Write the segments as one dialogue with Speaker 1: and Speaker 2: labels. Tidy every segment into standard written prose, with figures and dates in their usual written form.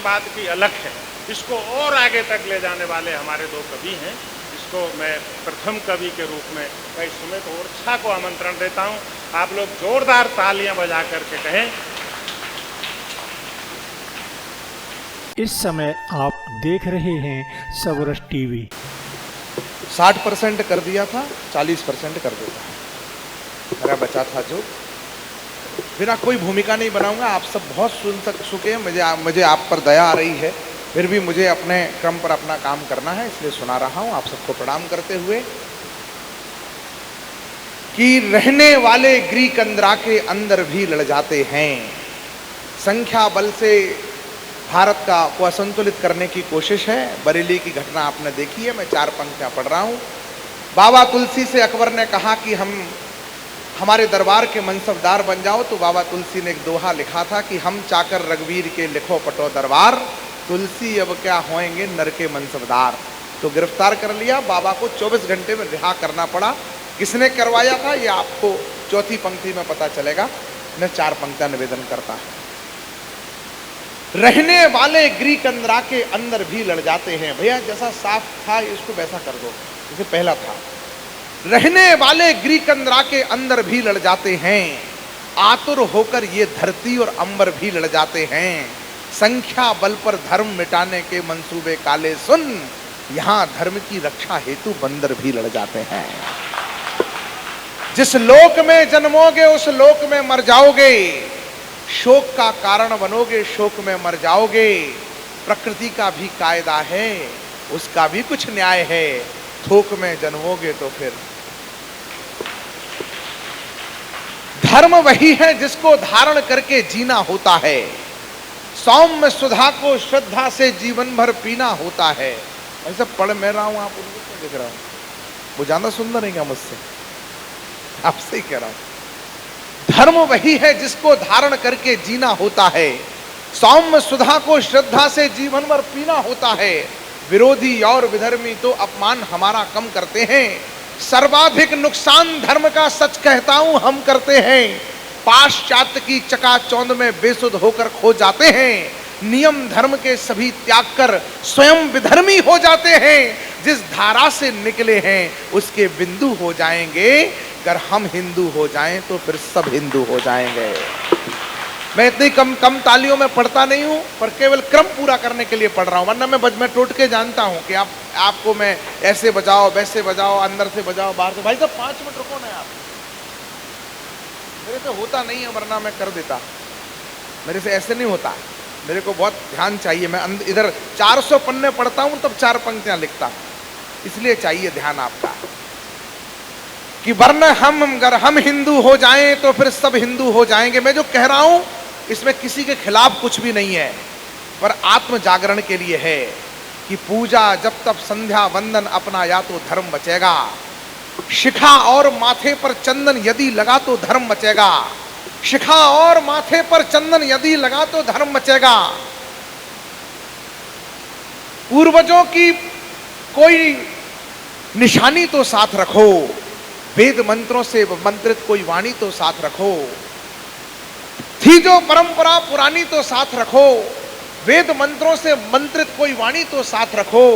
Speaker 1: पात की अलख है, इसको और आगे तक ले जाने वाले हमारे दो कवि हैं। इसको मैं प्रथम कवि के रूप में भाई सुमित ओरछा को आमंत्रण देता हूं। आप लोग जोरदार तालियां बजा करके कहें।
Speaker 2: इस समय आप देख रहे हैं सबरस टीवी।
Speaker 3: 60% कर दिया था, 40% कर देता मेरा बचा था जो। बिना कोई भूमिका नहीं बनाऊंगा, आप सब बहुत सुन चुके हैं, मुझे आप पर दया आ रही है, फिर भी मुझे अपने क्रम पर अपना काम करना है, इसलिए सुना रहा हूं आप सबको प्रणाम करते हुए कि रहने वाले ग्रीक अंद्रा के अंदर भी लड़ जाते हैं। संख्या बल से भारत को असंतुलित करने की कोशिश है। बरेली की घटना आपने देखी है, मैं 4 पंक्तियां पढ़ रहा हूं। बाबा तुलसी से अकबर ने कहा कि हमारे दरबार के मनसबदार बन जाओ, तो बाबा तुलसी ने एक दोहा लिखा था कि हम चाकर रघुवीर के लिखो पटो दरबार, तुलसी अब क्या होएंगे नर के मनसबदार। तो गिरफ्तार कर लिया, बाबा को 24 घंटे में रिहा करना पड़ा। किसने करवाया था ये आपको चौथी पंक्ति में पता चलेगा। मैं 4 पंक्तियां निवेदन करता है। रहने वाले ग्रीक अंद्रा के अंदर भी लड़ जाते हैं। भैया जैसा साफ था इसको वैसा कर दो, जैसे पहला था। रहने वाले ग्रीक अंद्रा के अंदर भी लड़ जाते हैं, आतुर होकर ये धरती और अंबर भी लड़ जाते हैं। संख्या बल पर धर्म मिटाने के मंसूबे काले सुन, यहां धर्म की रक्षा हेतु बंदर भी लड़ जाते हैं। जिस लोक में जन्मोगे उस लोक में मर जाओगे, शोक का कारण बनोगे शोक में मर जाओगे। प्रकृति का भी कायदा है, उसका भी कुछ न्याय है, थोक में जन्मोगे तो फिर। धर्म वही है जिसको धारण करके जीना होता है, सौम्य सुधा को श्रद्धा से जीवन भर पीना होता है। ऐसा पढ़ मैं रहा हूं, आप उनको देख रहा हूं, वो ज्यादा सुंदर है क्या मुझसे? आपसे ही कह रहा हूं। धर्म वही है जिसको धारण करके जीना होता है, सौम्य सुधा को श्रद्धा से जीवन भर पीना होता है। विरोधी और विधर्मी तो अपमान हमारा कम करते हैं, सर्वाधिक नुकसान धर्म का सच कहता हूं हम करते हैं। पाश्चात्य की चकाचौंध में बेसुध होकर खो जाते हैं, नियम धर्म के सभी त्याग कर स्वयं विधर्मी हो जाते हैं। जिस धारा से निकले हैं उसके बिंदु हो जाएंगे, अगर हम हिंदू हो जाएं तो फिर सब हिंदू हो जाएंगे। मैं इतनी कम तालियों में पढ़ता नहीं हूं, पर केवल क्रम पूरा करने के लिए पढ़ रहा हूं, वरना मैं टोटके जानता हूं कि आपको मैं ऐसे बजाओ वैसे बजाओ, अंदर से बजाओ बाहर से। भाई साहब 5 मिनट रुको ना, आप मेरे से होता नहीं है, वरना मैं कर देता, मेरे से ऐसे नहीं होता। मेरे को बहुत ध्यान चाहिए, मैं इधर 400 पन्ने पढ़ता हूं तब 4 पंक्तियां लिखता हूं, इसलिए चाहिए ध्यान आपका कि वरना अगर हम हिंदू हो जाएं तो फिर सब हिंदू हो जाएंगे। मैं जो कह रहा हूं इसमें किसी के खिलाफ कुछ भी नहीं है, पर आत्म जागरण के लिए है कि पूजा जब तक संध्या वंदन अपना या तो धर्म बचेगा, शिखा और माथे पर चंदन यदि लगा तो धर्म बचेगा, शिखा और माथे पर चंदन यदि लगा तो धर्म बचेगा। पूर्वजों की कोई निशानी तो साथ रखो, वेद मंत्रों से मंत्रित कोई वाणी तो साथ रखो, थी जो परंपरा पुरानी तो साथ रखो, वेद मंत्रों से मंत्रित कोई वाणी तो साथ रखो।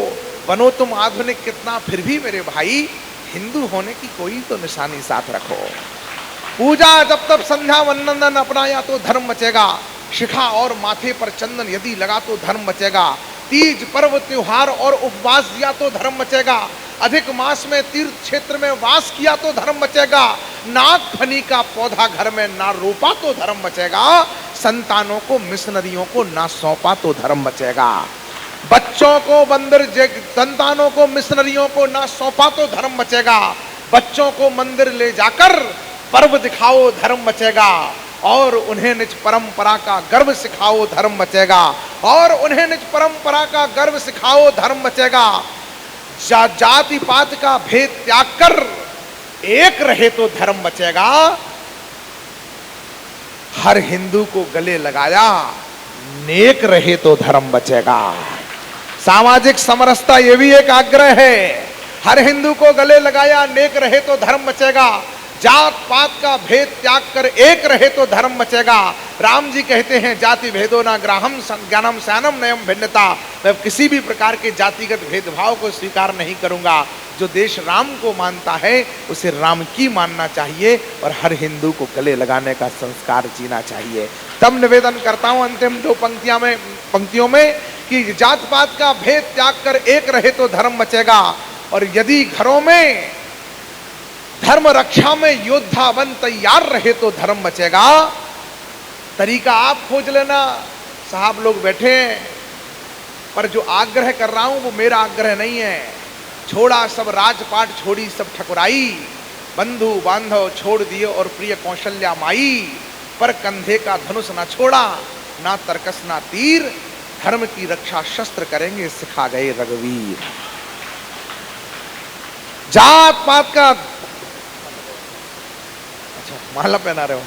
Speaker 3: बनो तुम आधुनिक कितना फिर भी मेरे भाई, हिंदू होने की कोई तो निशानी साथ रखो। पूजा जब तक संध्या वंदन अपनाया तो धर्म बचेगा, शिखा और माथे पर चंदन यदि लगा तो धर्म बचेगा, तीज पर्व त्योहार और उपवास दिया तो धर्म बचेगा, अधिक मास में तीर्थ क्षेत्र में वास किया तो धर्म बचेगा, नाग फनी का पौधा घर में ना रोपा तो धर्म बचेगा, संतानों को मिशनरियों को ना सौंपा तो धर्म बचेगा, बच्चों को संतानों को मिशनरियों को ना सौंपा तो धर्म बचेगा, बच्चों को मंदिर ले जाकर पर्व दिखाओ धर्म बचेगा, और उन्हें निज परंपरा का गर्व सिखाओ धर्म बचेगा, और उन्हें निज परंपरा का गर्व सिखाओ धर्म बचेगा। जाति पात का भेद त्याग कर एक रहे तो धर्म बचेगा। हर हिंदू को गले लगाया, नेक रहे तो धर्म बचेगा। सामाजिक समरसता ये भी एक आग्रह है। हर हिंदू को गले लगाया, नेक रहे तो धर्म बचेगा। जात पात का भेद त्याग कर एक रहे तो धर्म बचेगा। राम जी कहते हैं जाति भेदो ना ग्राहम ज्ञानम सैनम नयम भिन्नता। मैं किसी भी प्रकार के जातिगत भेदभाव को स्वीकार नहीं करूंगा। जो देश राम को मानता है उसे राम की मानना चाहिए और हर हिंदू को गले लगाने का संस्कार जीना चाहिए। तब निवेदन करता हूं अंतिम दो पंक्तियों में कि जात पात का भेद त्याग कर एक रहे तो धर्म बचेगा, और यदि घरों में धर्म रक्षा में योद्धा बन तैयार रहे तो धर्म बचेगा। तरीका आप खोज लेना। साहब लोग बैठे हैं, पर जो आग्रह कर रहा हूं वो मेरा आग्रह नहीं है। छोड़ा सब राजपाट छोड़ी सब ठकुराई, बंधु बांधव छोड़ दिए और प्रिय कौशल्या माई, पर कंधे का धनुष ना छोड़ा ना तरकस ना तीर, धर्म की रक्षा शस्त्र करेंगे सिखा गए रघुवीर। जात पात का माला पहना रहे हो,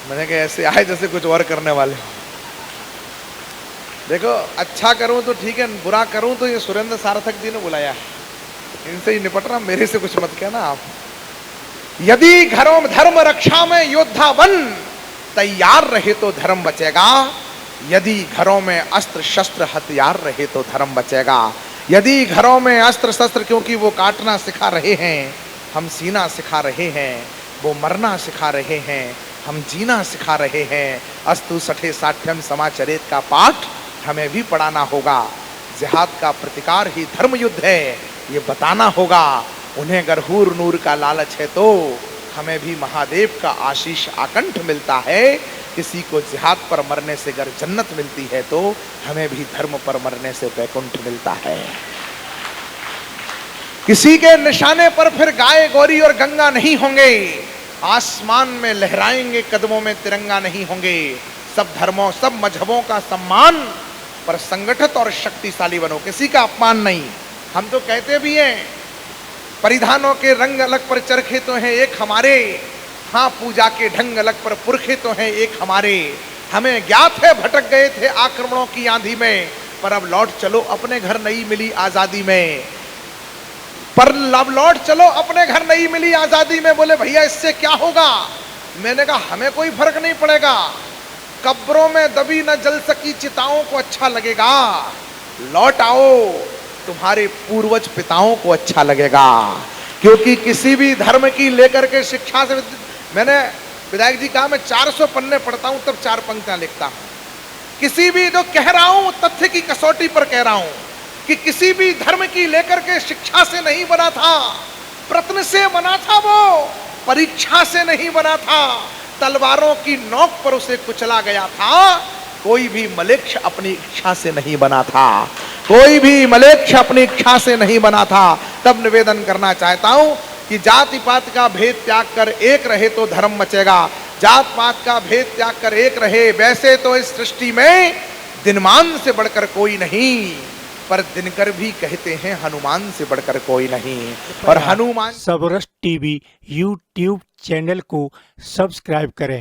Speaker 3: मैंने कहा ऐसे आए जैसे कुछ और करने वाले हो। देखो अच्छा करूं तो ठीक है, बुरा करूं तो ये सुरेंद्र सार्थक जी ने बुलाया है, इनसे ही निपटना, मेरे से कुछ मत कहना आप। यदि घरों धर्म रक्षा में योद्धा बन तैयार रहे तो धर्म बचेगा, यदि घरों में अस्त्र शस्त्र हथियार रहे तो धर्म बचेगा। यदि घरों में अस्त्र शस्त्र, क्योंकि वो काटना सिखा रहे हैं, हम सीना सिखा रहे हैं, वो मरना सिखा रहे हैं, हम जीना सिखा रहे हैं। अस्तु सठे साठ्यम समाचरित का पाठ हमें भी पढ़ाना होगा। जिहाद का प्रतिकार ही धर्म युद्ध है, ये बताना होगा। उन्हें अगर हूर नूर का लालच है तो हमें भी महादेव का आशीष आकंठ मिलता है। किसी को जिहाद पर मरने से अगर जन्नत मिलती है तो हमें भी धर्म पर मरने से वैकुंठ मिलता है। किसी के निशाने पर फिर गाय गौरी और गंगा नहीं होंगे, आसमान में लहराएंगे कदमों में तिरंगा नहीं होंगे। सब धर्मों सब मजहबों का सम्मान, पर संगठित और शक्तिशाली बनो, किसी का अपमान नहीं। हम तो कहते भी हैं परिधानों के रंग अलग पर चरखे तो हैं एक हमारे, हाँ पूजा के ढंग अलग पर पुरखे तो हैं एक हमारे। हमें ज्ञात है भटक गए थे आक्रमणों की आंधी में, पर अब लौट चलो अपने घर नई मिली आजादी में। पर अब लौट चलो अपने घर नहीं मिली आजादी में। बोले भैया इससे क्या होगा? मैंने कहा हमें कोई फर्क नहीं पड़ेगा, कब्रों में दबी न जल सकी चिताओं को अच्छा लगेगा। लौट आओ तुम्हारे पूर्वज पिताओं को अच्छा लगेगा। क्योंकि किसी भी धर्म की लेकर के शिक्षा से, मैंने विधायक जी कहा मैं 400 पन्ने पढ़ता हूं तब 4 पंक्तियां लिखता हूं। किसी भी जो कह रहा हूं तथ्य की कसौटी पर कह रहा हूं कि किसी भी धर्म की लेकर के शिक्षा से नहीं बना था, प्रश्न से बना था, वो परीक्षा से नहीं बना था, तलवारों की नोक पर उसे कुचला गया था। कोई भी मलेच्छ अपनी इच्छा से नहीं बना था, कोई भी मलेच्छ अपनी इच्छा से नहीं बना था। तब निवेदन करना चाहता हूं कि जाति पात का भेद त्याग कर एक रहे तो धर्म बचेगा। जात पात का भेद त्याग कर एक रहे। वैसे तो इस सृष्टि में दिनमान से बढ़कर कोई नहीं, पर दिनकर भी कहते हैं हनुमान से बढ़कर कोई नहीं। और Hanuman
Speaker 2: Sabras TV YouTube channel को सब्सक्राइब करें।